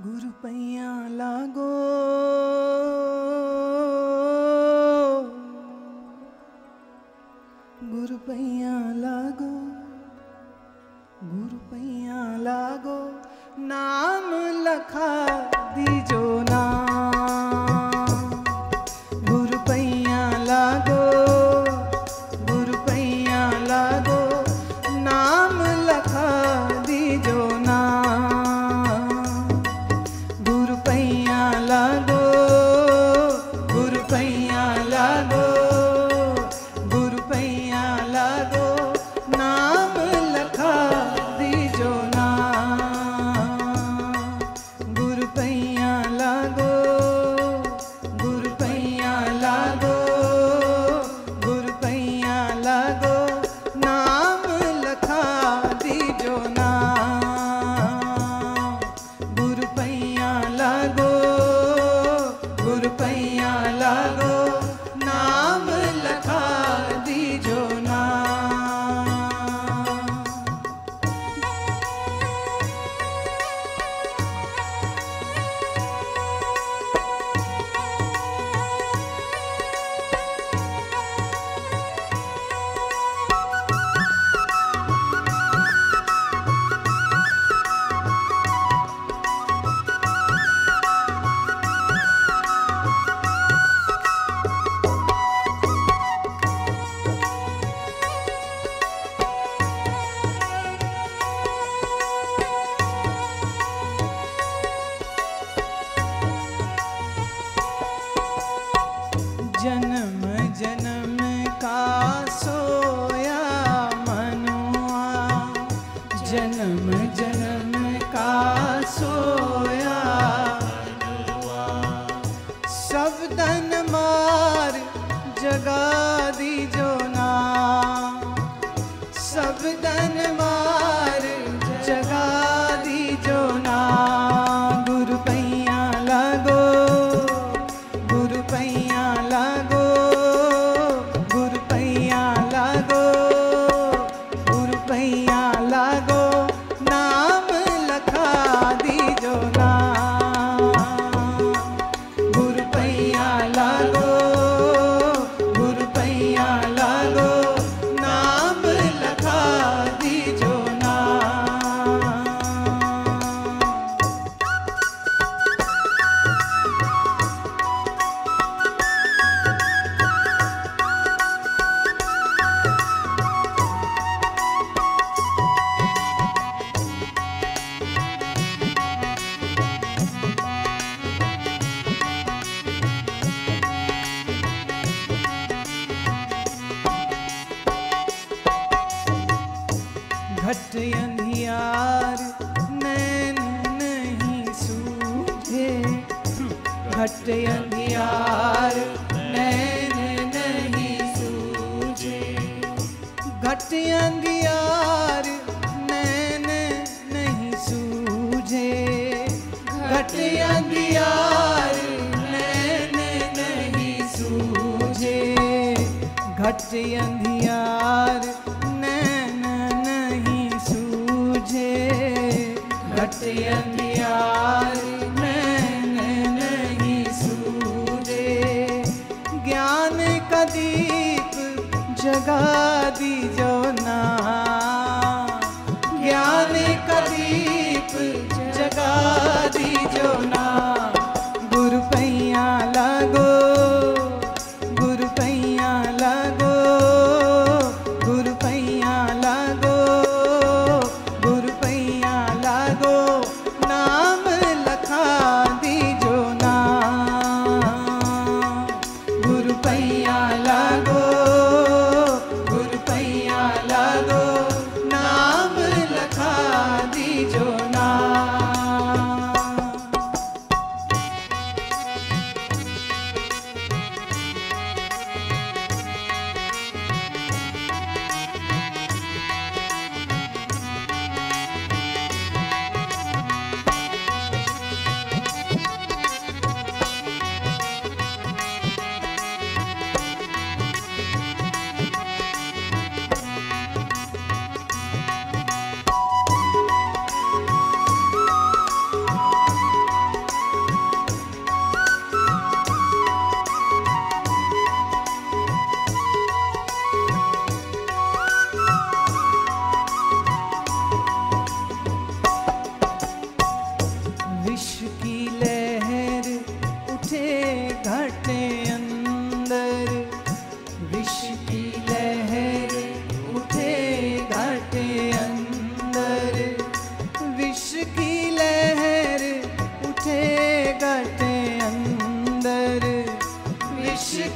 गुरु पैया लागो गुरु पैया लागो गुरु पैया लागो नाम लखा दीजो ना गुरु पैया लागो गुरु पैया लागो नाम लखा दीजो ना गुरु पैया लागो गुरु पैया लागो गुरु पैया लागो नाम लखा दीजो ना गुरु पैया लागो गुरु पैया लागो गुरु पैया लागो नाम लखा दीजो ना गुरु पैया लागो गुरु पैया लागो नाम लखा दीजो ना। जन्म जन्म का सोया मनुआ जन्म जन्म का सोया मनुआ सब तन मार जगा दीजो ना सब तन मार जगा दीजो ना गुरु पैया लागो गुरु पैया लागो गुरु पैया लागो गुरु पैया लागो नाम लखा दीजो ना गुरु पैया लागो गुरु पैया लागो नाम लखा दीजो ना। घट अंधियार नैन नहीं सूझे घट अंधियार नैन नहीं सूझे घट अंधियार नैन नहीं सूझे घट अंधियार नैन नहीं सूझे घट अंधियार घट अंधियार नैन नहीं सूझे ज्ञान का दीप जगा दीजो ना ज्ञान का दीप जगा दीजो ना गुरु पैया लागो गुरु पैया लागो गुरु पैया लागो गुरु पैया लागो नाम लखा दीजो ना गुरु पैया लागो गुरु पैया लागो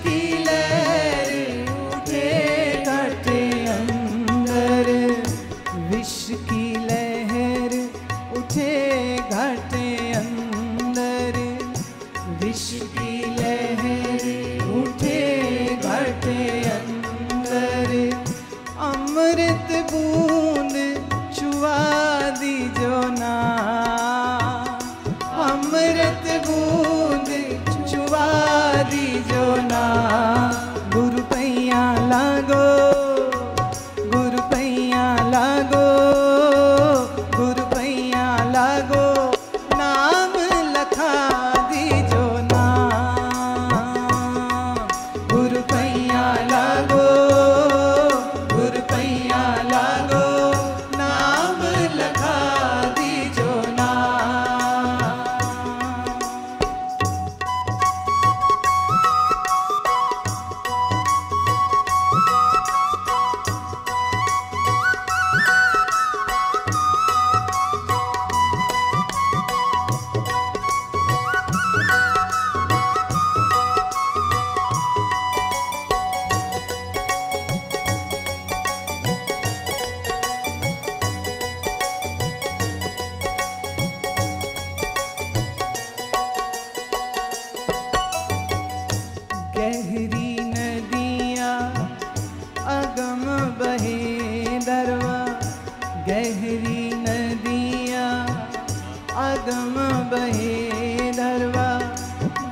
की लहर उठे घट अंदर, विष की लहर उठे घट अंदर, विष की लहर उठे घट अंदर, अमृत बूंद छुआ दीजो ना, अमृत बूंद छुआ दीजो ना, गुरु पैया लागो, गुरु पैया लागो, गुरु पैया लागो, नाम लखा दीजो ना, गुरु पैया लागो, गुरु पैया लागो, नाम लखा दीजो ना। गहरी नदियाँ अगम बहे दरवा, गहरी नदियाँ अगम बहे दरवा,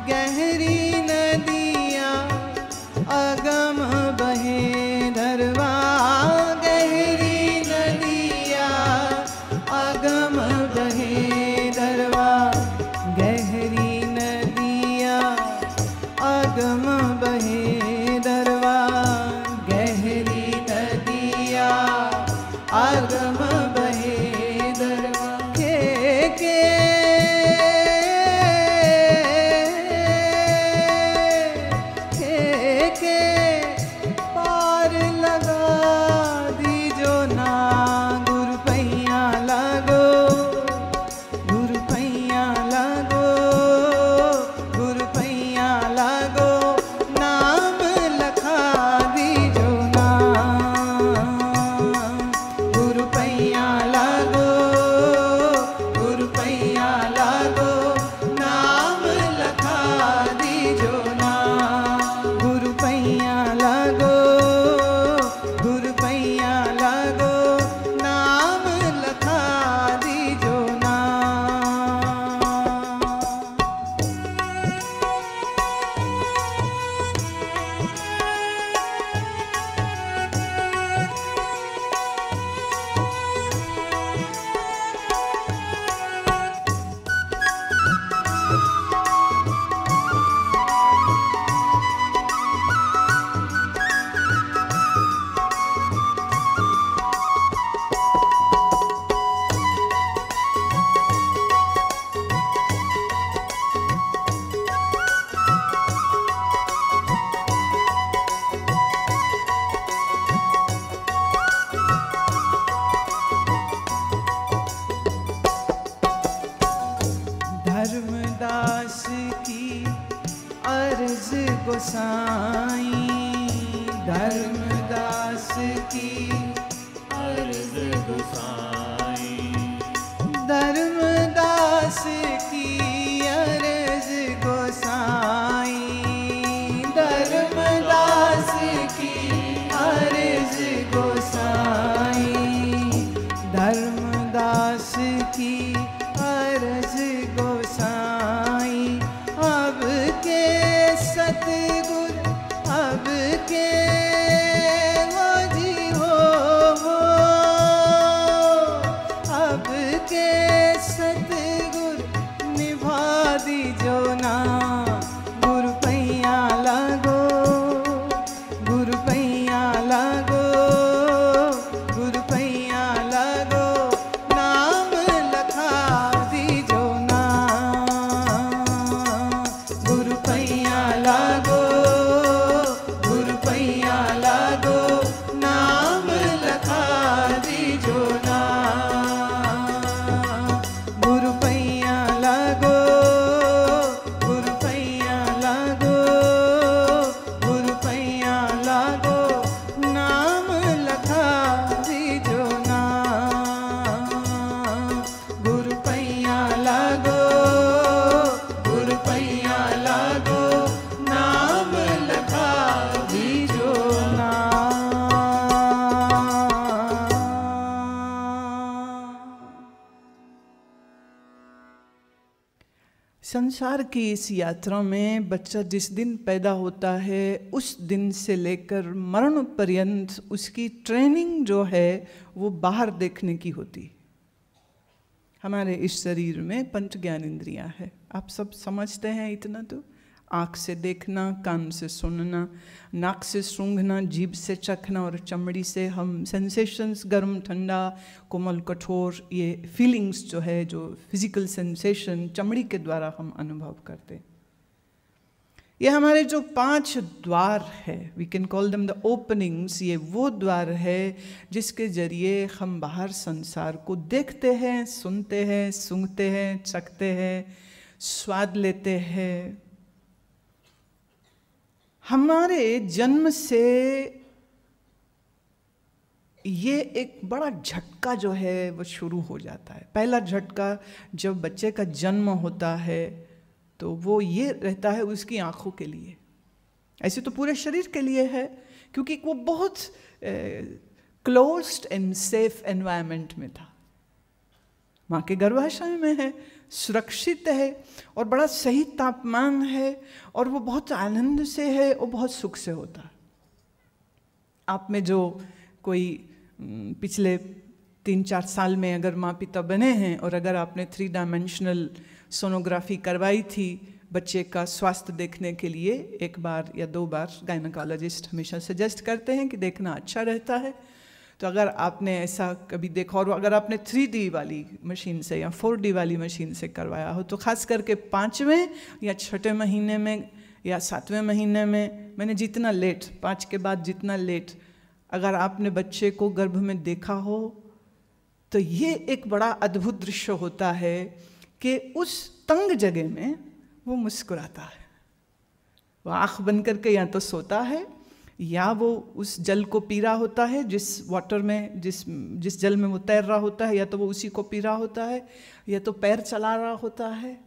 गहरी नदियाँ अगम बहे दरवा, गहरी नदियाँ अगम बहे दरवा, गहरी नदियाँ अगम बहे दरवा, गहरी नदियाँ अगम बहे दरवा, के पार लगा दीजो ना, गुरु पैया लागो, गुरु पैया लागो, गुरु पैया लागो, नाम लखा दीजो ना, गुरु पैया लागो, गुरु पैया लागो, नाम लखा दीजो ना, गुरु पैया लागो, गुरु पैया लागो, नाम लखा दीजो ना। धर्मदास की अर्ज गोसाई, धर्मदास की अर्ज गोसाई, धर्मदास की अर्ज गोसाई, धर्मदास की अर्ज गोसाई, धर्मदास की अर्ज गोसाई, अब के सतगुर अब के वो जी हो संसार की इस यात्रा में बच्चा जिस दिन पैदा होता है उस दिन से लेकर मरण पर्यंत उसकी ट्रेनिंग जो है वो बाहर देखने की होती। हमारे इस शरीर में पंच ज्ञान इंद्रियां है, आप सब समझते हैं इतना तो। आँख से देखना, कान से सुनना, नाक से सूंघना, जीभ से चखना और चमड़ी से हम सेंसेशंस, गर्म ठंडा कोमल कठोर, ये फीलिंग्स जो है, जो फिजिकल सेंसेशन चमड़ी के द्वारा हम अनुभव करते। ये हमारे जो 5 द्वार है, we can call them the openings, ये वो द्वार है जिसके जरिए हम बाहर संसार को देखते हैं, सुनते हैं, सूंघते हैं, चखते हैं, स्वाद लेते हैं। हमारे जन्म से ये एक बड़ा झटका जो है वो शुरू हो जाता है। पहला झटका जब बच्चे का जन्म होता है तो वो ये रहता है उसकी आँखों के लिए, ऐसे तो पूरे शरीर के लिए है, क्योंकि वो बहुत क्लोज्ड एंड सेफ एनवायरनमेंट में था, माँ के गर्भाशय में है, सुरक्षित है और बड़ा सही तापमान है और वो बहुत आनंद से है और बहुत सुख से होता है। आप में जो कोई पिछले 3-4 साल में अगर माँ पिता बने हैं और अगर आपने 3 डायमेंशनल सोनोग्राफी करवाई थी बच्चे का स्वास्थ्य देखने के लिए, 1 बार या 2 बार गायनेकोलॉजिस्ट हमेशा सजेस्ट करते हैं कि देखना अच्छा रहता है। तो अगर आपने ऐसा कभी देखा और अगर आपने 3D वाली मशीन से या 4D वाली मशीन से करवाया हो तो ख़ास करके 5वें या 6ठे महीने में या 7वें महीने में, मैंने जितना लेट, 5 के बाद जितना लेट अगर आपने बच्चे को गर्भ में देखा हो तो ये एक बड़ा अद्भुत दृश्य होता है कि उस तंग जगह में वो मुस्कुराता है। वो आँख बंद करके या तो सोता है या वो उस जल को पी रहा होता है, जिस वाटर में, जिस जल में वो तैर रहा होता है, या तो वो उसी को पी रहा होता है या तो पैर चला रहा होता है।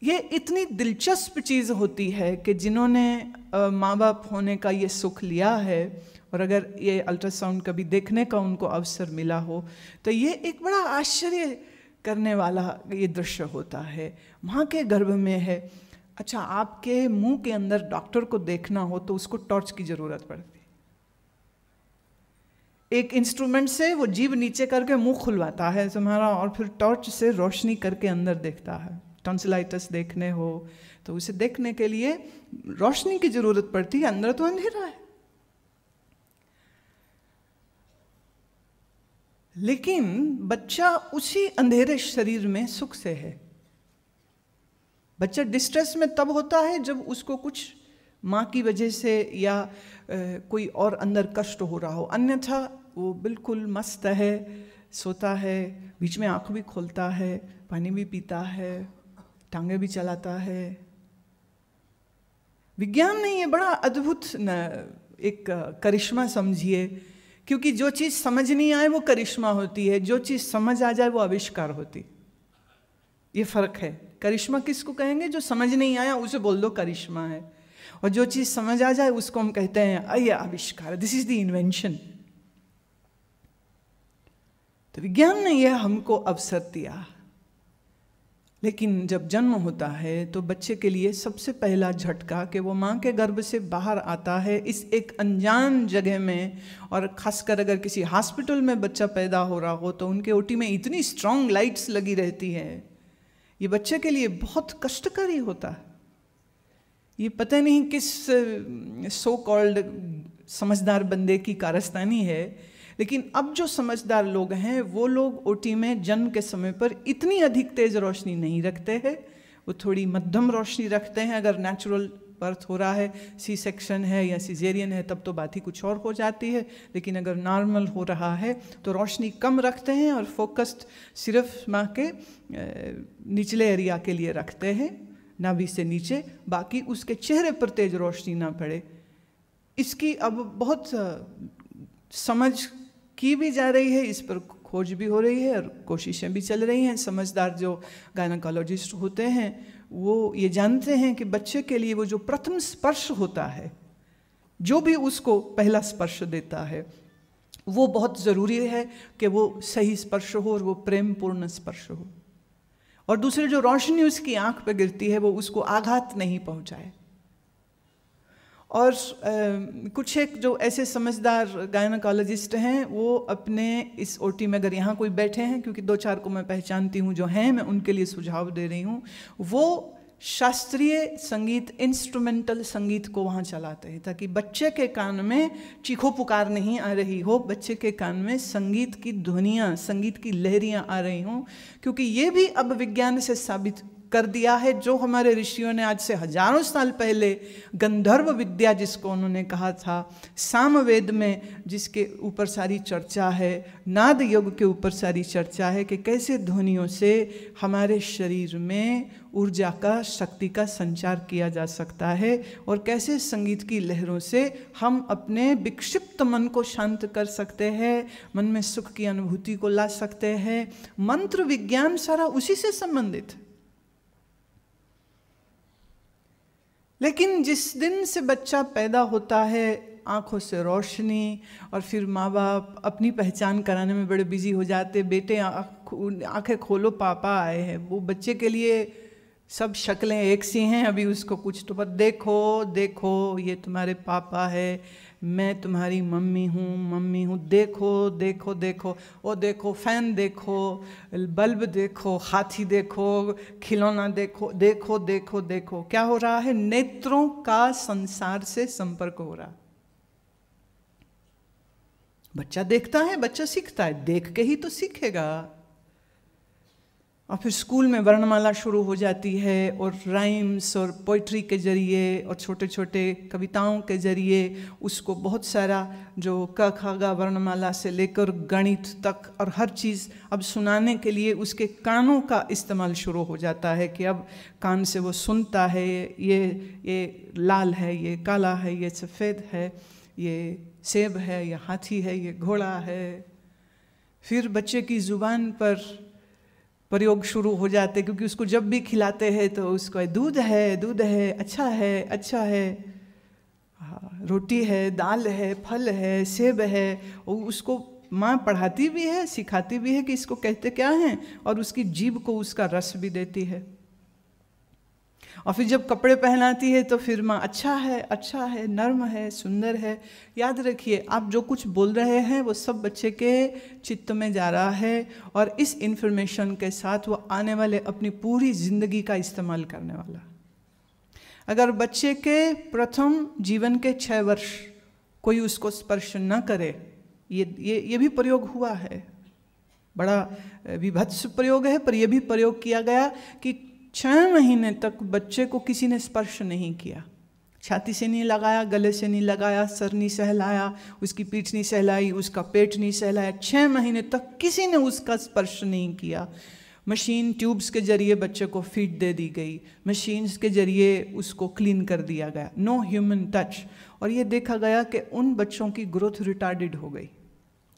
ये इतनी दिलचस्प चीज़ होती है कि जिन्होंने माँ बाप होने का ये सुख लिया है और अगर ये अल्ट्रासाउंड कभी देखने का उनको अवसर मिला हो तो ये एक बड़ा आश्चर्य करने वाला ये दृश्य होता है। माँ के गर्भ में है। अच्छा, आपके मुंह के अंदर डॉक्टर को देखना हो तो उसको टॉर्च की जरूरत पड़ती। एक इंस्ट्रूमेंट से वो जीभ नीचे करके मुंह खुलवाता है तुम्हारा और फिर टॉर्च से रोशनी करके अंदर देखता है। टॉन्सिलाइटिस देखने हो तो उसे देखने के लिए रोशनी की जरूरत पड़ती है, अंदर तो अंधेरा है। लेकिन बच्चा उसी अंधेरे शरीर में सुख से है। बच्चा डिस्ट्रेस में तब होता है जब उसको कुछ माँ की वजह से या कोई और अंदर कष्ट हो रहा हो, अन्यथा वो बिल्कुल मस्त है, सोता है, बीच में आँख भी खोलता है, पानी भी पीता है, टांगे भी चलाता है। विज्ञान ने ये बड़ा अद्भुत एक करिश्मा समझिए, क्योंकि जो चीज़ समझ नहीं आए वो करिश्मा होती है, जो चीज़ समझ आ जाए वो आविष्कार होती। ये फ़र्क है। करिश्मा किसको कहेंगे? जो समझ नहीं आया उसे बोल दो करिश्मा है, और जो चीज़ समझ आ जाए उसको हम कहते हैं ये आविष्कार, दिस इज द इन्वेंशन। तो विज्ञान ने यह हमको अवसर दिया। लेकिन जब जन्म होता है तो बच्चे के लिए सबसे पहला झटका कि वो माँ के गर्भ से बाहर आता है इस एक अनजान जगह में, और खासकर अगर किसी हॉस्पिटल में बच्चा पैदा हो रहा हो तो उनके ओटी में इतनी स्ट्रॉन्ग लाइट्स लगी रहती है, ये बच्चे के लिए बहुत कष्टकारी होता है। ये पता नहीं किस सो कॉल्ड समझदार बंदे की कारस्तानी है, लेकिन अब जो समझदार लोग हैं वो लोग ओटी में जन्म के समय पर इतनी अधिक तेज रोशनी नहीं रखते हैं, वो थोड़ी मध्यम रोशनी रखते हैं। अगर नेचुरल बर्थ हो रहा है, सी सेक्शन है या सिजेरियन है तब तो बात ही कुछ और हो जाती है, लेकिन अगर नॉर्मल हो रहा है तो रोशनी कम रखते हैं और फोकस्ड सिर्फ माँ के निचले एरिया के लिए रखते हैं, नाभि से नीचे, बाकी उसके चेहरे पर तेज रोशनी ना पड़े। इसकी अब बहुत समझ की भी जा रही है, इस पर खोज भी हो रही है और कोशिशें भी चल रही हैं। समझदार जो गायनेकोलॉजिस्ट होते हैं वो ये जानते हैं कि बच्चे के लिए वो जो प्रथम स्पर्श होता है, जो भी उसको पहला स्पर्श देता है, वो बहुत ज़रूरी है कि वो सही स्पर्श हो और वो प्रेमपूर्ण स्पर्श हो। और दूसरे जो रोशनी उसकी आंख पे गिरती है वो उसको आघात नहीं पहुंचाए। और कुछ एक जो ऐसे समझदार गायनोकोलॉजिस्ट हैं वो अपने इस ओटी में, अगर यहाँ कोई बैठे हैं, क्योंकि 2-4 को मैं पहचानती हूँ जो हैं, मैं उनके लिए सुझाव दे रही हूँ, वो शास्त्रीय संगीत, इंस्ट्रूमेंटल संगीत को वहाँ चलाते हैं ताकि बच्चे के कान में चीखो पुकार नहीं आ रही हो, बच्चे के कान में संगीत की ध्वनियाँ, संगीत की लहरियाँ आ रही हों। क्योंकि ये भी अब विज्ञान से साबित कर दिया है, जो हमारे ऋषियों ने आज से हजारों साल पहले गंधर्व विद्या जिसको उन्होंने कहा था, सामवेद में जिसके ऊपर सारी चर्चा है, नाद योग के ऊपर सारी चर्चा है कि कैसे ध्वनियों से हमारे शरीर में ऊर्जा का, शक्ति का संचार किया जा सकता है और कैसे संगीत की लहरों से हम अपने विक्षिप्त मन को शांत कर सकते हैं, मन में सुख की अनुभूति को ला सकते हैं। मंत्र विज्ञान सारा उसी से संबंधित है। लेकिन जिस दिन से बच्चा पैदा होता है, आँखों से रोशनी, और फिर माँ बाप अपनी पहचान कराने में बड़े बिजी हो जाते, बेटे आँखें खोलो पापा आए हैं। वो बच्चे के लिए सब शक्लें एक सी हैं, अभी उसको कुछ तो पर देखो देखो ये तुम्हारे पापा है, मैं तुम्हारी मम्मी हूँ, देखो देखो देखो, ओ देखो फैन देखो, बल्ब देखो, हाथी देखो, खिलौना देखो, देखो देखो देखो। क्या हो रहा है? नेत्रों का संसार से संपर्क हो रहा। बच्चा देखता है, बच्चा सीखता है, देख के ही तो सीखेगा। और फिर स्कूल में वर्णमाला शुरू हो जाती है और राइम्स और पोइट्री के जरिए और छोटे छोटे कविताओं के जरिए उसको बहुत सारा जो क ख ग वर्णमाला से लेकर गणित तक और हर चीज़ अब सुनाने के लिए उसके कानों का इस्तेमाल शुरू हो जाता है कि अब कान से वो सुनता है, ये लाल है, ये काला है, ये सफ़ेद है, ये सेब है, ये हाथी है, ये घोड़ा है। फिर बच्चे की ज़ुबान पर प्रयोग शुरू हो जाते, क्योंकि उसको जब भी खिलाते हैं तो उसको दूध है, अच्छा है, अच्छा है, रोटी है, दाल है, फल है, सेब है। और उसको माँ पढ़ाती भी है, सिखाती भी है कि इसको कहते क्या हैं, और उसकी जीभ को उसका रस भी देती है। और फिर जब कपड़े पहनाती है तो फिर माँ अच्छा है, नर्म है, सुंदर है। याद रखिए, आप जो कुछ बोल रहे हैं वो सब बच्चे के चित्त में जा रहा है और इस इन्फॉर्मेशन के साथ वो आने वाले अपनी पूरी जिंदगी का इस्तेमाल करने वाला। अगर बच्चे के प्रथम जीवन के 6 वर्ष कोई उसको स्पर्श न करे, ये भी प्रयोग हुआ है, बड़ा विभत्स प्रयोग है, पर यह भी प्रयोग किया गया कि 6 महीने तक बच्चे को किसी ने स्पर्श नहीं किया। छाती से नहीं लगाया, गले से नहीं लगाया, सर नहीं सहलाया, उसकी पीठ नहीं सहलाई, उसका पेट नहीं सहलाया। 6 महीने तक किसी ने उसका स्पर्श नहीं किया। मशीन ट्यूब्स के जरिए बच्चे को फीड दे दी गई, मशीन्स के जरिए उसको क्लीन कर दिया गया, नो ह्यूमन टच। और ये देखा गया कि उन बच्चों की ग्रोथ रिटार्डेड हो गई।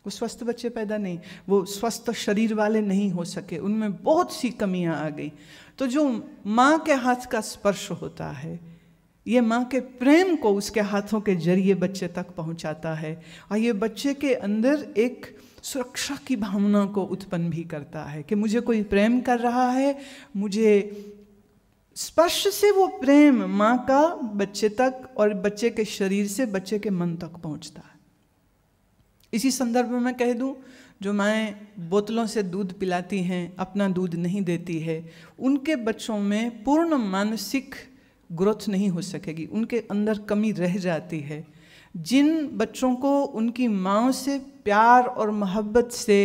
वो स्वस्थ बच्चे पैदा नहीं, वो स्वस्थ शरीर वाले नहीं हो सके, उनमें बहुत सी कमियां आ गई। तो जो माँ के हाथ का स्पर्श होता है, ये माँ के प्रेम को उसके हाथों के जरिए बच्चे तक पहुँचाता है और ये बच्चे के अंदर एक सुरक्षा की भावना को उत्पन्न भी करता है कि मुझे कोई प्रेम कर रहा है। मुझे स्पर्श से वो प्रेम माँ का बच्चे तक और बच्चे के शरीर से बच्चे के मन तक पहुँचता है। इसी संदर्भ में मैं कह दूं, जो माएँ बोतलों से दूध पिलाती हैं, अपना दूध नहीं देती है, उनके बच्चों में पूर्ण मानसिक ग्रोथ नहीं हो सकेगी, उनके अंदर कमी रह जाती है। जिन बच्चों को उनकी माँ से प्यार और मोहब्बत से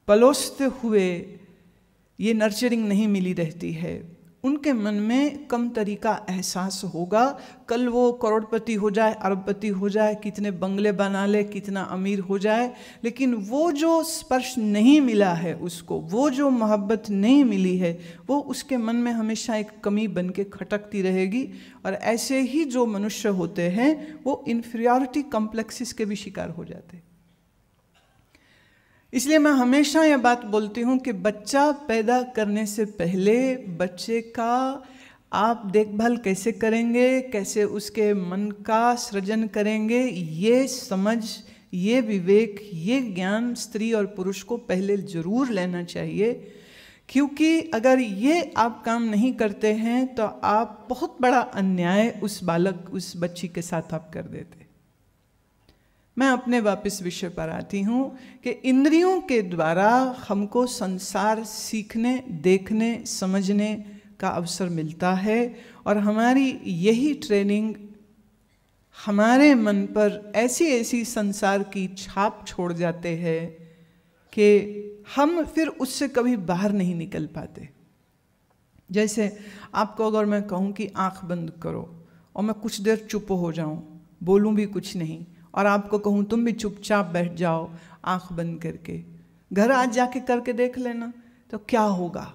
पलोसते हुए ये नर्चरिंग नहीं मिली रहती है, उनके मन में कम तरीका एहसास होगा। कल वो करोड़पति हो जाए, अरबपति हो जाए, कितने बंगले बना ले, कितना अमीर हो जाए, लेकिन वो जो स्पर्श नहीं मिला है उसको, वो जो मोहब्बत नहीं मिली है, वो उसके मन में हमेशा एक कमी बन के खटकती रहेगी। और ऐसे ही जो मनुष्य होते हैं वो इन्फीरियरिटी कॉम्प्लेक्सेस के भी शिकार हो जाते हैं। इसलिए मैं हमेशा यह बात बोलती हूँ कि बच्चा पैदा करने से पहले बच्चे का आप देखभाल कैसे करेंगे, कैसे उसके मन का सृजन करेंगे, ये समझ, ये विवेक, ये ज्ञान स्त्री और पुरुष को पहले जरूर लेना चाहिए। क्योंकि अगर ये आप काम नहीं करते हैं तो आप बहुत बड़ा अन्याय उस बालक, उस बच्ची के साथ आप कर देते। मैं अपने वापस विषय पर आती हूँ कि इंद्रियों के द्वारा हमको संसार सीखने, देखने, समझने का अवसर मिलता है, और हमारी यही ट्रेनिंग हमारे मन पर ऐसी ऐसी संसार की छाप छोड़ जाते हैं कि हम फिर उससे कभी बाहर नहीं निकल पाते। जैसे आपको अगर मैं कहूँ कि आंख बंद करो और मैं कुछ देर चुप हो जाऊँ, बोलूँ भी कुछ नहीं, और आपको कहूँ तुम भी चुपचाप बैठ जाओ आंख बंद करके, घर आज जाके करके देख लेना, तो क्या होगा?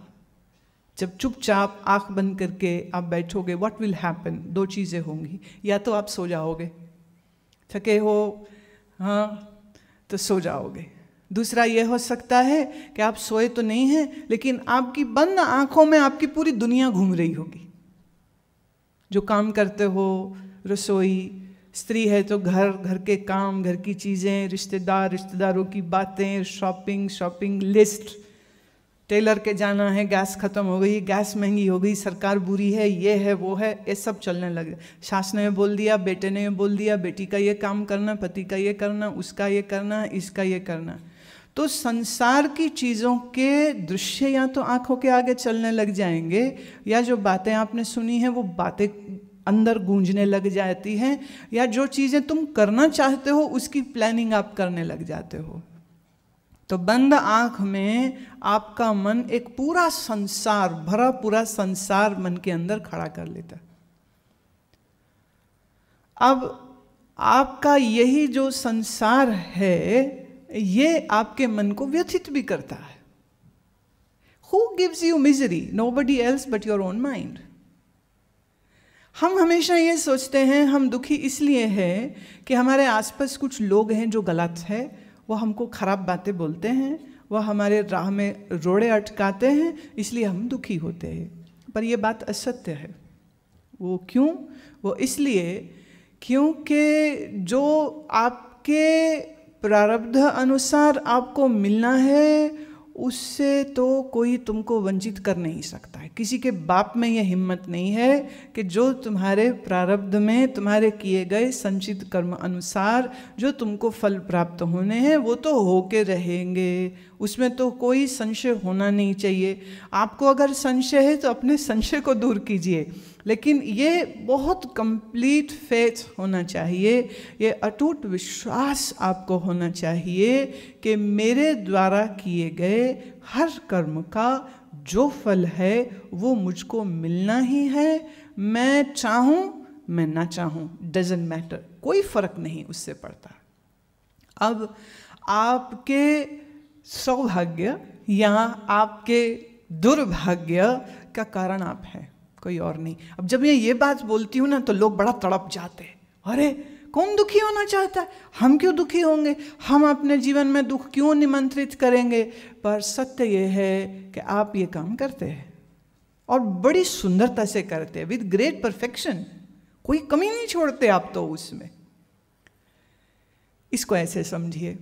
जब चुपचाप आंख बंद करके आप बैठोगे, व्हाट विल हैपन? दो चीज़ें होंगी, या तो आप सो जाओगे, थके हो हाँ तो सो जाओगे। दूसरा ये हो सकता है कि आप सोए तो नहीं हैं, लेकिन आपकी बंद आंखों में आपकी पूरी दुनिया घूम रही होगी। जो काम करते हो, रसोई, स्त्री है तो घर के काम, घर की चीज़ें, रिश्तेदारों की बातें, शॉपिंग लिस्ट, टेलर के जाना है, गैस खत्म हो गई, गैस महंगी हो गई, सरकार बुरी है, ये है वो है, ये सब चलने लगे। सास ने बोल दिया, बेटे ने बोल दिया, बेटी का ये काम करना, पति का ये करना, उसका ये करना, इसका ये करना। तो संसार की चीज़ों के दृश्य या तो आंखों के आगे चलने लग जाएंगे, या जो बातें आपने सुनी हैं वो बातें अंदर गूंजने लग जाती हैं, या जो चीज़ें तुम करना चाहते हो उसकी प्लानिंग आप करने लग जाते हो। तो बंद आंख में आपका मन एक पूरा संसार, भरा पूरा संसार मन के अंदर खड़ा कर लेता। अब आपका यही जो संसार है ये आपके मन को व्यथित भी करता है। Who gives you misery? Nobody else but your own mind. हम हमेशा ये सोचते हैं हम दुखी इसलिए हैं कि हमारे आसपास कुछ लोग हैं जो गलत है, वो हमको खराब बातें बोलते हैं, वो हमारे राह में रोड़े अटकाते हैं, इसलिए हम दुखी होते हैं। पर ये बात असत्य है। वो क्यों? वो इसलिए क्योंकि जो आपके प्रारब्ध अनुसार आपको मिलना है उससे तो कोई तुमको वंचित कर नहीं सकता है। किसी के बाप में यह हिम्मत नहीं है कि जो तुम्हारे प्रारब्ध में तुम्हारे किए गए संचित कर्म अनुसार जो तुमको फल प्राप्त होने हैं वो तो होके रहेंगे, उसमें तो कोई संशय होना नहीं चाहिए। आपको अगर संशय है तो अपने संशय को दूर कीजिए, लेकिन ये बहुत कंप्लीट फेथ होना चाहिए, ये अटूट विश्वास आपको होना चाहिए कि मेरे द्वारा किए गए हर कर्म का जो फल है वो मुझको मिलना ही है। मैं चाहूँ मैं ना चाहूँ, डजंट मैटर, कोई फर्क नहीं उससे पड़ता। अब आपके सौभाग्य या आपके दुर्भाग्य का कारण आप हैं, कोई और नहीं। अब जब मैं ये बात बोलती हूँ ना तो लोग बड़ा तड़प जाते हैं, अरे कौन दुखी होना चाहता है, हम क्यों दुखी होंगे, हम अपने जीवन में दुख क्यों निमंत्रित करेंगे। पर सत्य ये है कि आप ये काम करते हैं और बड़ी सुंदरता से करते हैं, विद ग्रेट परफेक्शन, कोई कमी नहीं छोड़ते आप तो उसमें। इसको ऐसे समझिए,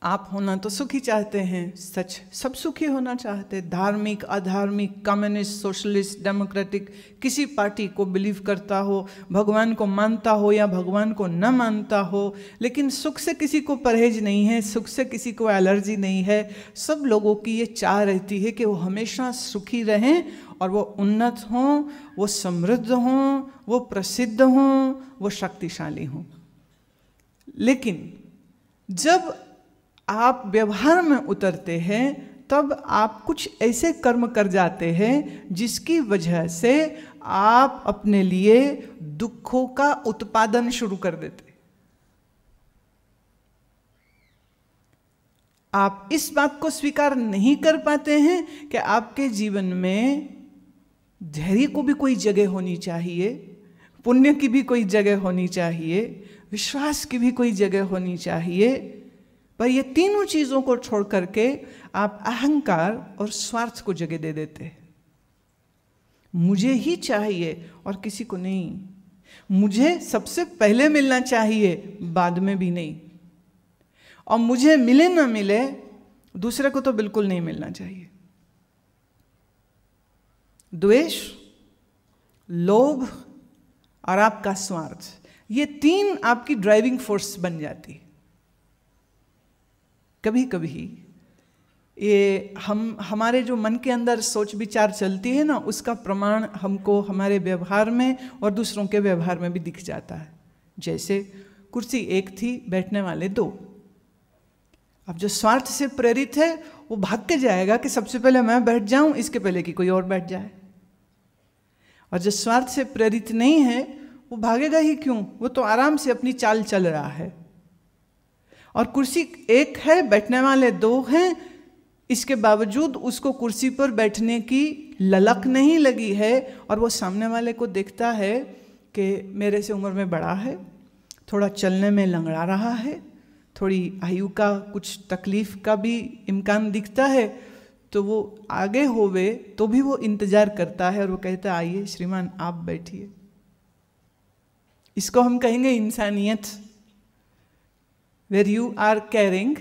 आप होना तो सुखी चाहते हैं, सच सब सुखी होना चाहते हैं। धार्मिक, अधार्मिक, कम्युनिस्ट, सोशलिस्ट, डेमोक्रेटिक, किसी पार्टी को बिलीव करता हो, भगवान को मानता हो या भगवान को न मानता हो, लेकिन सुख से किसी को परहेज नहीं है, सुख से किसी को एलर्जी नहीं है। सब लोगों की ये चाह रहती है कि वो हमेशा सुखी रहें और वो उन्नत हों, वो समृद्ध हों, वो प्रसिद्ध हों, वो शक्तिशाली हों। लेकिन जब आप व्यवहार में उतरते हैं तब आप कुछ ऐसे कर्म कर जाते हैं जिसकी वजह से आप अपने लिए दुखों का उत्पादन शुरू कर देते। आप इस बात को स्वीकार नहीं कर पाते हैं कि आपके जीवन में धैर्य को भी कोई जगह होनी चाहिए, पुण्य की भी कोई जगह होनी चाहिए, विश्वास की भी कोई जगह होनी चाहिए। पर ये तीनों चीज़ों को छोड़ करके आप अहंकार और स्वार्थ को जगह दे देते हैं। मुझे ही चाहिए और किसी को नहीं, मुझे सबसे पहले मिलना चाहिए, बाद में भी नहीं, और मुझे मिले ना मिले दूसरे को तो बिल्कुल नहीं मिलना चाहिए। द्वेष, लोभ और आपका स्वार्थ, ये 3 आपकी ड्राइविंग फोर्स बन जाती। कभी कभी ये हमारे जो मन के अंदर सोच विचार चलती है ना, उसका प्रमाण हमको हमारे व्यवहार में और दूसरों के व्यवहार में भी दिख जाता है। जैसे कुर्सी 1 थी, बैठने वाले 2। अब जो स्वार्थ से प्रेरित है वो भाग के जाएगा कि सबसे पहले मैं बैठ जाऊं, इसके पहले कि कोई और बैठ जाए। और जो स्वार्थ से प्रेरित नहीं है वो भागेगा ही क्यों, वो तो आराम से अपनी चाल चल रहा है। और कुर्सी 1 है, बैठने वाले 2 हैं, इसके बावजूद उसको कुर्सी पर बैठने की ललक नहीं लगी है, और वो सामने वाले को देखता है कि मेरे से उम्र में बड़ा है, थोड़ा चलने में लंगड़ा रहा है, थोड़ी आयु का कुछ तकलीफ का भी इम्कान दिखता है, तो वो आगे होवे तो भी वो इंतजार करता है और वो कहता है आइए श्रीमान आप बैठिए। इसको हम कहेंगे इंसानियत। वेर यू आर केयरिंग,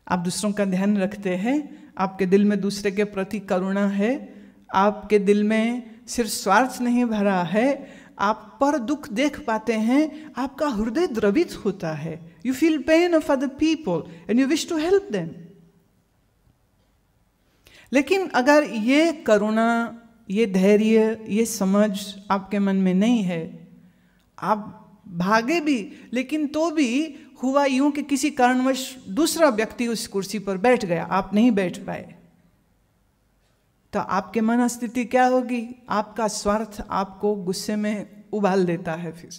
आप दूसरों का ध्यान रखते हैं, आपके दिल में दूसरे के प्रति करुणा है, आपके दिल में सिर्फ स्वार्थ नहीं भरा है, आप पर दुख देख पाते हैं, आपका हृदय द्रवित होता है। You feel pain of other people and you wish to help them. लेकिन अगर ये करुणा, ये धैर्य, ये समझ आपके मन में नहीं है, आप भागे भी, लेकिन तो भी हुआ यूं कि किसी कारणवश दूसरा व्यक्ति उस कुर्सी पर बैठ गया, आप नहीं बैठ पाए, तो आपके मन स्थिति क्या होगी? आपका स्वार्थ आपको गुस्से में उबाल देता है फिर।